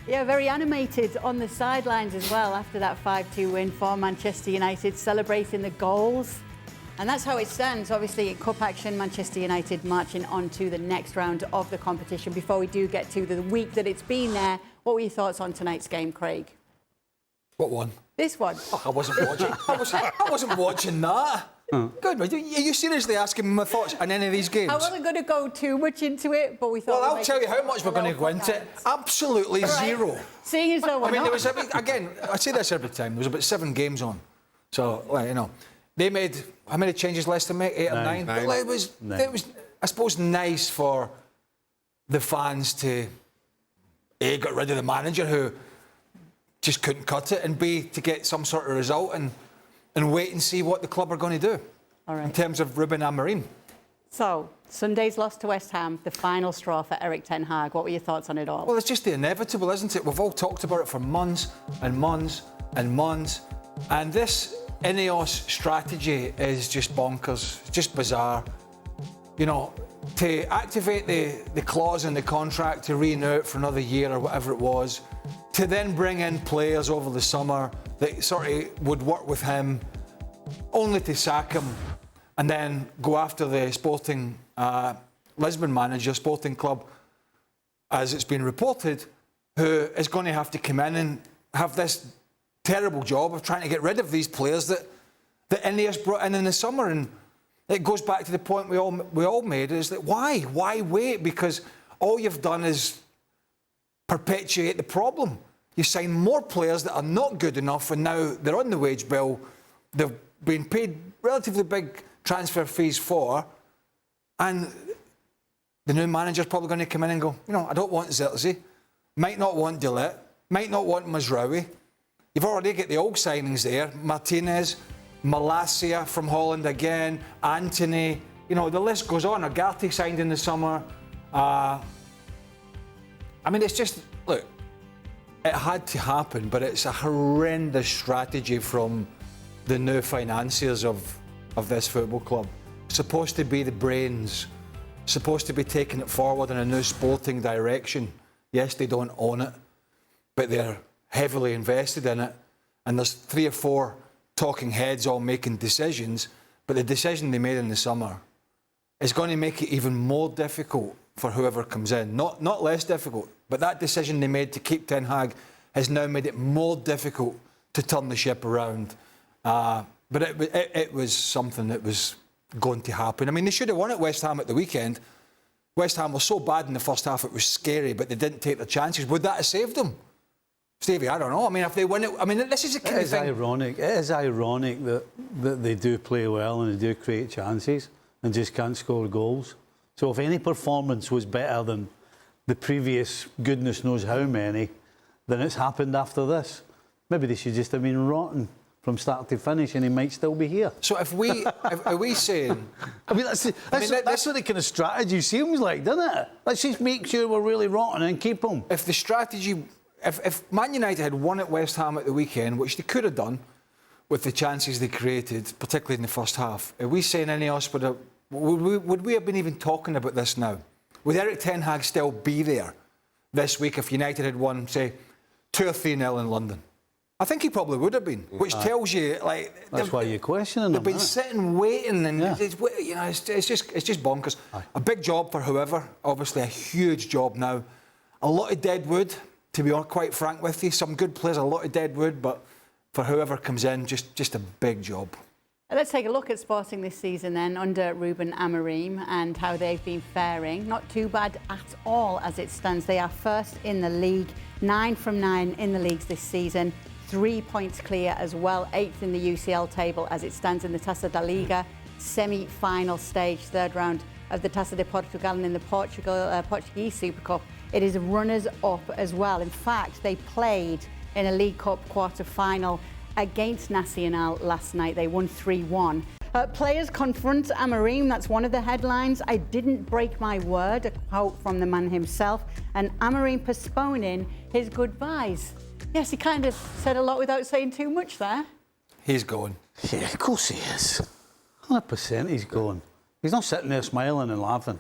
Yeah, very animated on the sidelines as well after that 5-2 win for Manchester United, celebrating the goals. And that's how it stands. Obviously, in cup action, Manchester United marching on to the next round of the competition. Before we do get to the week that it's been there, what were your thoughts on tonight's game, Craig? What one? This one. Oh, I wasn't watching. I wasn't watching that. Good. Are you seriously asking me my thoughts on any of these games? I wasn't going to go too much into it, but we thought... Well, I'll tell you how much we're going to go into it. Absolutely zero. Seeing as though we're there was, again, I say this every time, there was about 7 games on. So, well, you know, they made... How many changes Leicester make? 8 or 9? But it was, I suppose, nice for the fans to, A, get rid of the manager who just couldn't cut it, and B, to get some sort of result and wait and see what the club are going to do in terms of Ruben Amorim. So, Sunday's loss to West Ham, the final straw for Erik ten Hag. What were your thoughts on it all? Well, it's just the inevitable, isn't it? We've all talked about it for months and months and months. And this Ineos strategy is just bonkers, just bizarre. You know, to activate the clause in the contract to renew it for another year or whatever it was, to then bring in players over the summer that sort of would work with him, only to sack him, and then go after the Sporting Lisbon manager, Sporting Club, as it's been reported, who is going to have to come in and have this terrible job of trying to get rid of these players that Ineos brought in the summer. And it goes back to the point we all made, is that why wait? Because all you've done is perpetuate the problem. You sign more players that are not good enough, and now they're on the wage bill. They've been paid relatively big transfer fees for, and the new manager's probably going to come in and go, you know, I don't want Zirkzee, might not want De Ligt, might not want Mazraoui. You've already got the old signings there, Martinez, Malacia from Holland again, Anthony, you know, the list goes on. Agati signed in the summer. I mean, it's just, look, it had to happen, but it's a horrendous strategy from the new financiers of this football club. Supposed to be the brains, supposed to be taking it forward in a new sporting direction. Yes, they don't own it, but they're heavily invested in it, and there's 3 or 4 talking heads all making decisions, but the decision they made in the summer is going to make it even more difficult for whoever comes in. Not less difficult, but that decision they made to keep Ten Hag has now made it more difficult to turn the ship around. But it was something that was going to happen. I mean, they should have won at West Ham at the weekend. West Ham was so bad in the first half, it was scary, but they didn't take their chances. Would that have saved them? Stevie, I don't know. I mean, if they win it... I mean, this is the kind of thing... It is ironic that they do play well and they do create chances and just can't score goals. So if any performance was better than the previous goodness knows how many, then it's happened after this. Maybe they should just have been rotten from start to finish and he might still be here. So if we... are we saying... I mean, that's what the kind of strategy seems like, doesn't it? Let's just make sure we're really rotten and keep them. If the strategy... If Man United had won at West Ham at the weekend, which they could have done with the chances they created, particularly in the first half, are we saying Ineos would we have been even talking about this now? Would Erik ten Hag still be there this week if United had won, say, 2 or 3-0 in London? I think he probably would have been, which tells you, like... That's why you're questioning them. They've been sitting, waiting, and it's just bonkers. Aye. A big job for whoever, obviously a huge job now. A lot of dead wood, to be quite frank with you. Some good players, a lot of dead wood, but for whoever comes in, just a big job. Let's take a look at Sporting this season then, under Ruben Amorim, and how they've been faring. Not too bad at all as it stands. They are first in the league, 9 from 9 in the leagues this season, 3 points clear as well, 8th in the UCL table as it stands in the Taça da Liga, semi-final stage, 3rd round of the Taça de Portugal, and in the Portuguese Super Cup. It is runners-up as well. In fact, they played in a League Cup quarter-final against Nacional last night. They won 3-1. Players confront Amorim, that's one of the headlines. I didn't break my word, a quote from the man himself. And Amorim postponing his goodbyes. Yes, he kind of said a lot without saying too much there. He's going. Yeah, of course he is. 100% he's going. He's not sitting there smiling and laughing.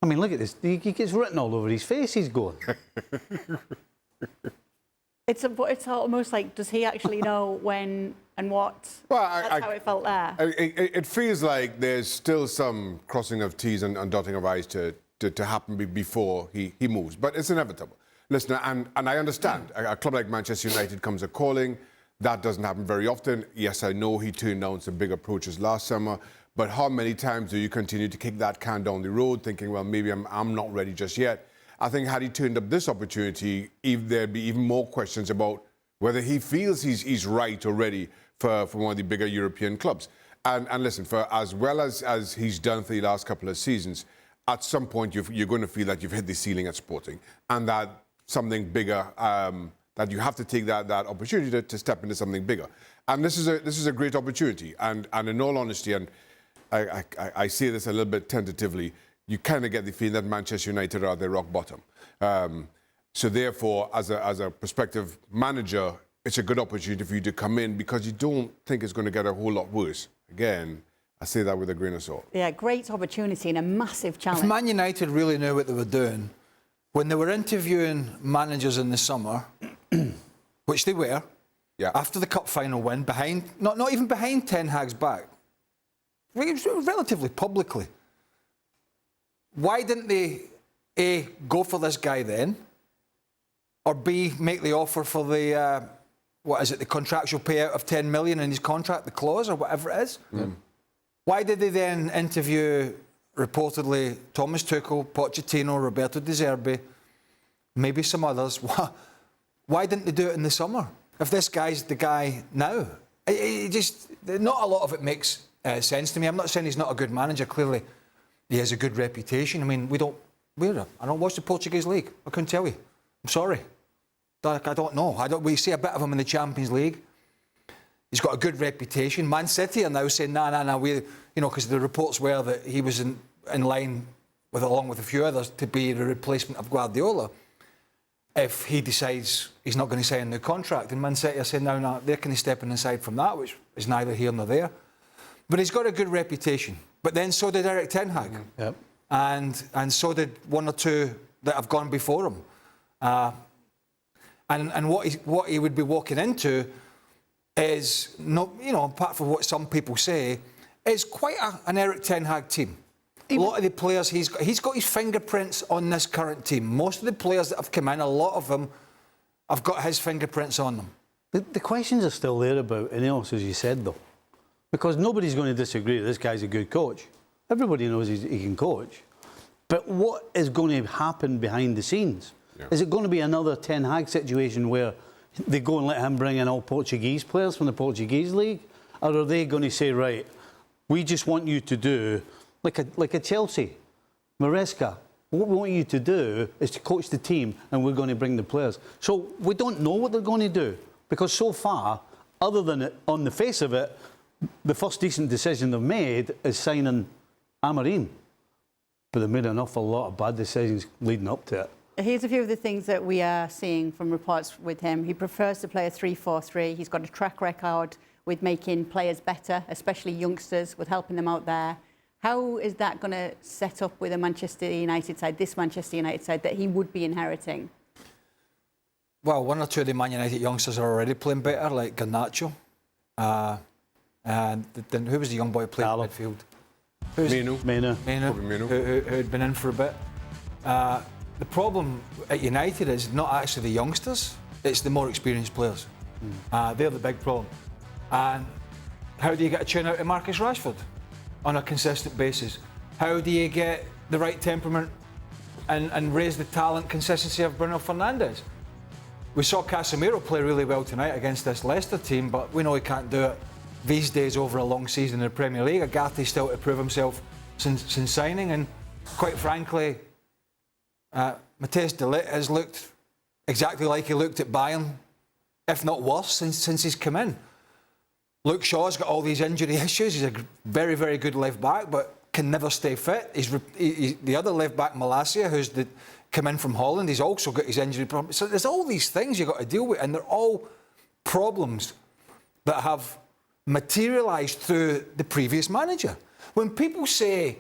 I mean, look at this. He gets written all over his face. He's going. It's almost like, does he actually know when and what? Well, That's how it felt there. It feels like there's still some crossing of T's and dotting of I's to happen before he moves, but it's inevitable. Listen, and I understand. A club like Manchester United comes a calling. That doesn't happen very often. Yes, I know he turned down some big approaches last summer, but how many times do you continue to kick that can down the road thinking, well, maybe I'm not ready just yet? I think had he turned up this opportunity, there'd be even more questions about whether he feels he's right or ready for one of the bigger European clubs. And listen, for as well as he's done for the last couple of seasons, at some point you're going to feel that you've hit the ceiling at Sporting, and that something bigger, that you have to take that opportunity to step into something bigger. And this is a great opportunity. And in all honesty, and I say this a little bit tentatively, you kind of get the feeling that Manchester United are at their rock bottom. So therefore, as a prospective manager, it's a good opportunity for you to come in because you don't think it's going to get a whole lot worse. Again, I say that with a grain of salt. Yeah, great opportunity and a massive challenge. If Man United really knew what they were doing, when they were interviewing managers in the summer, which they were, after the cup final win, behind, not even behind Ten Hag's back, it was relatively publicly. Why didn't they, A, go for this guy then, or B, make the offer for the, the contractual payout of 10 million in his contract, the clause, or whatever it is? Mm. Why did they then interview, reportedly, Thomas Tuchel, Pochettino, Roberto De Zerbi, maybe some others? Why didn't they do it in the summer? If this guy's the guy now, it just, not a lot of it makes sense to me. I'm not saying he's not a good manager. Clearly, he has a good reputation. I mean, I don't watch the Portuguese league. I couldn't tell you. I'm sorry. I don't know. We see a bit of him in the Champions League. He's got a good reputation. Man City are now saying, no, because the reports were that he was in line along with a few others to be the replacement of Guardiola if he decides he's not going to sign a new contract. And Man City are saying, no, they're kind of stepping aside from that, which is neither here nor there. But he's got a good reputation. But then so did Erik Ten Hag. Yep. And so did one or two that have gone before him. And what he would be walking into is, apart from what some people say, is quite an Erik Ten Hag team. A lot of the players, he's got his fingerprints on this current team. Most of the players that have come in, a lot of them have got his fingerprints on them. The questions are still there about Ineos, as you said, though. Because nobody's going to disagree that this guy's a good coach. Everybody knows he can coach. But what is going to happen behind the scenes? Yeah. Is it going to be another Ten Hag situation where they go and let him bring in all Portuguese players from the Portuguese league? Or are they going to say, right, we just want you to do, like a Chelsea, Maresca, what we want you to do is to coach the team and we're going to bring the players. So we don't know what they're going to do. Because so far, other than it, on the face of it, the first decent decision they've made is signing Amorim. But they've made an awful lot of bad decisions leading up to it. Here's a few of the things that we are seeing from reports with him. He prefers to play a 3-4-3. He's got a track record with making players better, especially youngsters, with helping them out there. How is that going to set up with a Manchester United side, this Manchester United side, that he would be inheriting? Well, one or two of the Man United youngsters are already playing better, like Garnacho. And then who was the young boy playing midfield? Mena. Who had been in for a bit. The problem at United is not actually the youngsters, it's the more experienced players. They're the big problem. And how do you get a tune out of Marcus Rashford on a consistent basis? How do you get the right temperament and raise the talent consistency of Bruno Fernandes? We saw Casemiro play really well tonight against this Leicester team, but we know he can't do it these days over a long season in the Premier League. Agathe's still to prove himself since signing, and quite frankly, Matthias de Ligt has looked exactly like he looked at Bayern, if not worse, since he's come in. Luke Shaw's got all these injury issues. He's a very, very good left back, but can never stay fit. He's the other left back, Malacia, who's come in from Holland. He's also got his injury problem. So there's all these things you've got to deal with, and they're all problems that have materialised through the previous manager. When people say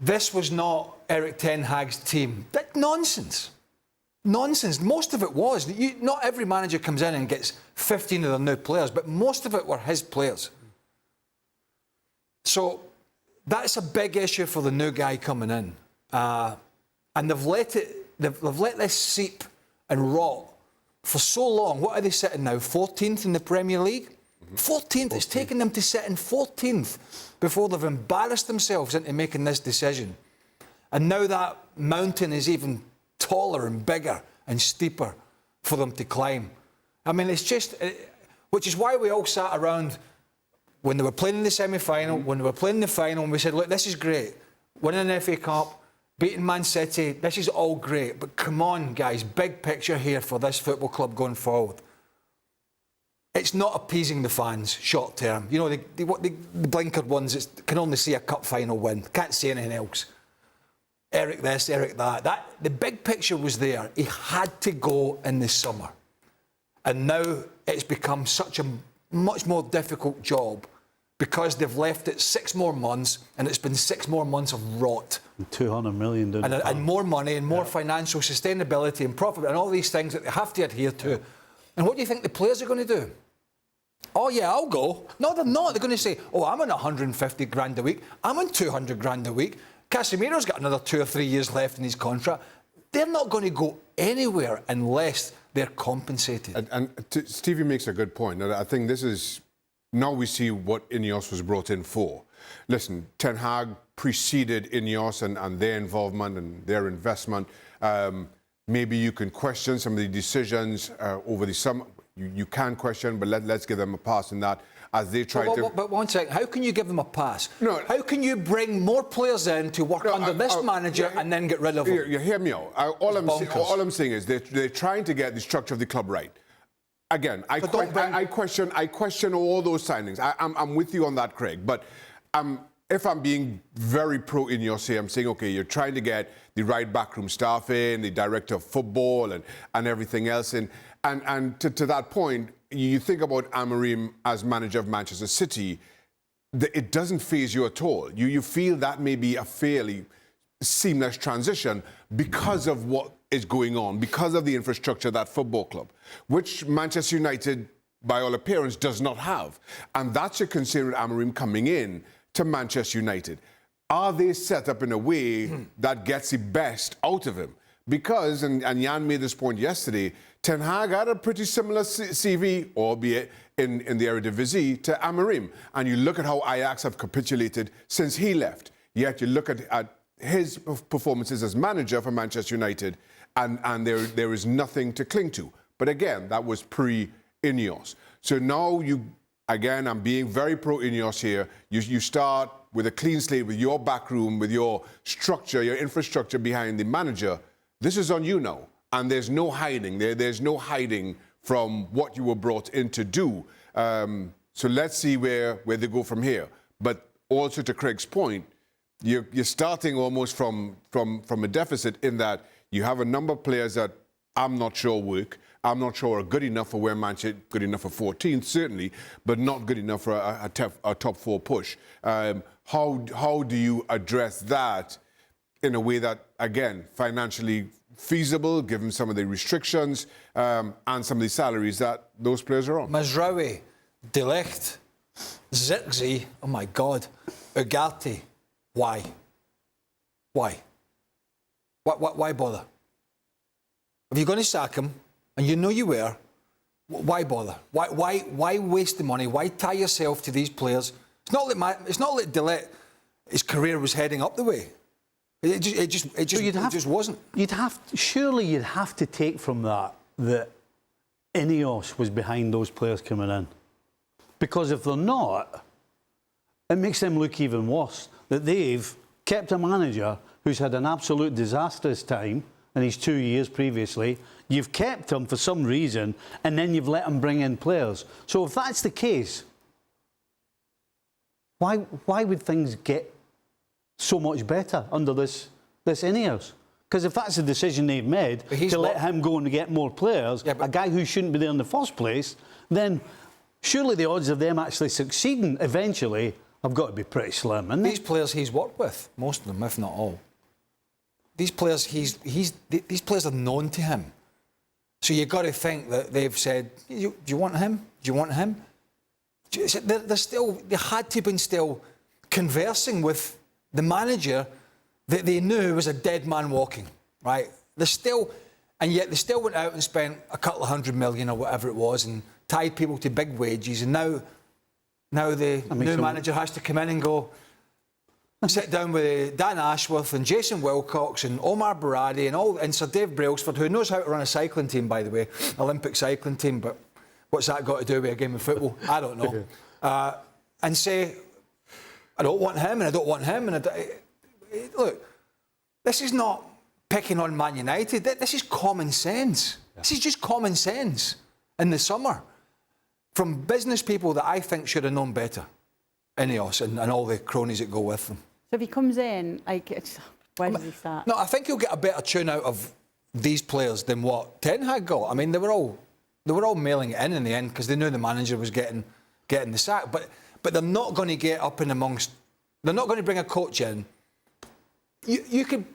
this was not Erik Ten Hag's team, that's nonsense. nonsense. Most of it was. Not every manager comes in and gets 15 of their new players, but most of it were his players. So that's a big issue for the new guy coming in. And they've let this seep and rot for so long. What are they sitting now? 14th in the Premier League? 14th. It's taken them to sit in 14th before they've embarrassed themselves into making this decision. And now that mountain is even taller and bigger and steeper for them to climb. I mean, it's just... Which is why we all sat around when they were playing in the semi-final, when they were playing in the final, and we said, look, this is great. Winning an FA Cup, beating Man City, this is all great. But come on, guys, big picture here for this football club going forward. It's not appeasing the fans short term. You know, the blinkered ones that can only see a cup final win, can't see anything else. Erik this, Erik that. The big picture was there. He had to go in the summer. And now it's become such a much more difficult job because they've left it 6 more months, and it's been 6 more months of rot. 200 million, and more money and more financial sustainability and profit and all these things that they have to adhere to. And what do you think the players are going to do? Oh, yeah, I'll go. No, they're not. They're going to say, oh, I'm on 150 grand a week. I'm on 200 grand a week. Casemiro's got another 2 or 3 years left in his contract. They're not going to go anywhere unless they're compensated. And Stevie makes a good point. And I think this is... Now we see what Ineos was brought in for. Listen, Ten Hag preceded Ineos and their involvement and their investment. Maybe you can question some of the decisions over the summer. You can question, but let's give them a pass in that as they try to... But one second, how can you give them a pass? No. How can you bring more players in to work under this manager and then get rid of them? You hear me out. All I'm saying is they're trying to get the structure of the club right. Again, I question all those signings. I'm with you on that, Craig. But if I'm being very pro-Ineos here, I'm saying, OK, you're trying to get the right backroom staff in, the director of football and everything else in. And to that point, you think about Amorim as manager of Manchester City, it doesn't faze you at all. You feel that may be a fairly seamless transition because of what is going on, because of the infrastructure of that football club, which Manchester United, by all appearance, does not have. And that's a concern with Amorim coming in to Manchester United. Are they set up in a way that gets the best out of him? Because, and Jan made this point yesterday, Ten Hag had a pretty similar CV, albeit in the Eredivisie, to Amorim. And you look at how Ajax have capitulated since he left. Yet you look at his performances as manager for Manchester United, and there is nothing to cling to. But again, that was pre-Ineos. So now again, I'm being very pro-Ineos here. You start with a clean slate, with your backroom, with your structure, your infrastructure behind the manager. This is on you now. And there's no hiding. There's no hiding from what you were brought in to do. So let's see where they go from here. But also to Craig's point, you're starting almost from a deficit in that you have a number of players that I'm not sure work. I'm not sure are good enough for where Manchester, good enough for 14th, certainly, but not good enough for a top 4 push. How do you address that in a way that, again, financially feasible, given some of the restrictions and some of the salaries that those players are on? Mazraoui, De Ligt, Zirkzee, oh my God, Ugarte. Why? Why bother? If you're going to sack him, and you know you were, why bother? Why waste the money? Why tie yourself to these players? It's not like De Ligt, his career was heading up the way. It just wasn't. Surely you'd have to take from that Ineos was behind those players coming in. Because if they're not, it makes them look even worse. That they've kept a manager who's had an absolute disastrous time in his 2 years previously. You've kept him for some reason, and then you've let him bring in players. So if that's the case, why would things get so much better under this Ineos? Because if that's the decision they've made, to let him go and get more players, a guy who shouldn't be there in the first place, then surely the odds of them actually succeeding eventually have got to be pretty slim, isn't These players he's worked with, most of them, if not all. These players these players are known to him. So you've got to think that they've said, do you want him? Do you want him? They had to have been still conversing with the manager that they knew was a dead man walking, right? And yet they still went out and spent a couple of $100 million or whatever it was and tied people to big wages. And now the new manager has to come in and go, sit down with Dan Ashworth and Jason Wilcox and Omar Baradi and Sir Dave Brailsford, who knows how to run a cycling team, by the way, Olympic cycling team, but what's that got to do with a game of football? I don't know. And say, I don't want him and I don't want him. Look, this is not picking on Man United. This is common sense. Yeah. This is just common sense in the summer from business people that I think should have known better. Ineos and all the cronies that go with them. So if he comes in, where does he start? No, I think he'll get a better tune out of these players than what Ten Hag got. I mean, they were all mailing it in the end because they knew the manager was getting the sack. But they're not going to get up in amongst. They're not going to bring a coach in. You could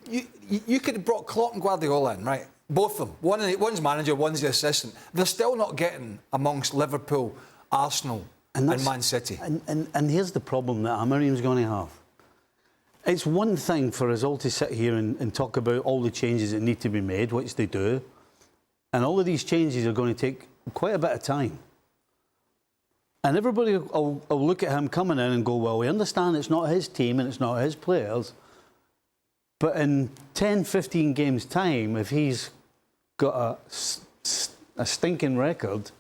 have brought Klopp and Guardiola in, right? Both of them. One's manager, one's the assistant. They're still not getting amongst Liverpool, Arsenal, and Man City. And here's the problem that Amorim's going to have. It's one thing for us all to sit here and talk about all the changes that need to be made, which they do. And all of these changes are going to take quite a bit of time. And everybody will look at him coming in and go, well, we understand it's not his team and it's not his players. But in 10, 15 games' time, if he's got a stinking record,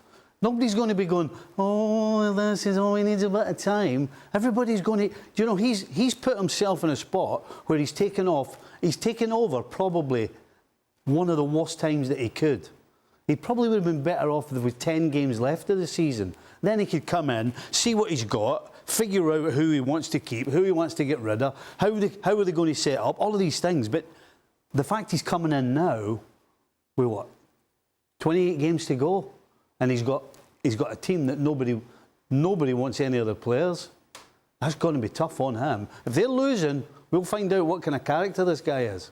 nobody's going to be going, oh, this is all he needs a bit of time. Everybody's going to... he's put himself in a spot where he's taken over probably one of the worst times that he could. He probably would have been better off with 10 games left of the season. Then he could come in, see what he's got, figure out who he wants to keep, who he wants to get rid of, how are they going to set up, all of these things. But the fact he's coming in now, with what, 28 games to go, and he's got a team that nobody wants any other players. That's going to be tough on him. If they're losing, we'll find out what kind of character this guy is.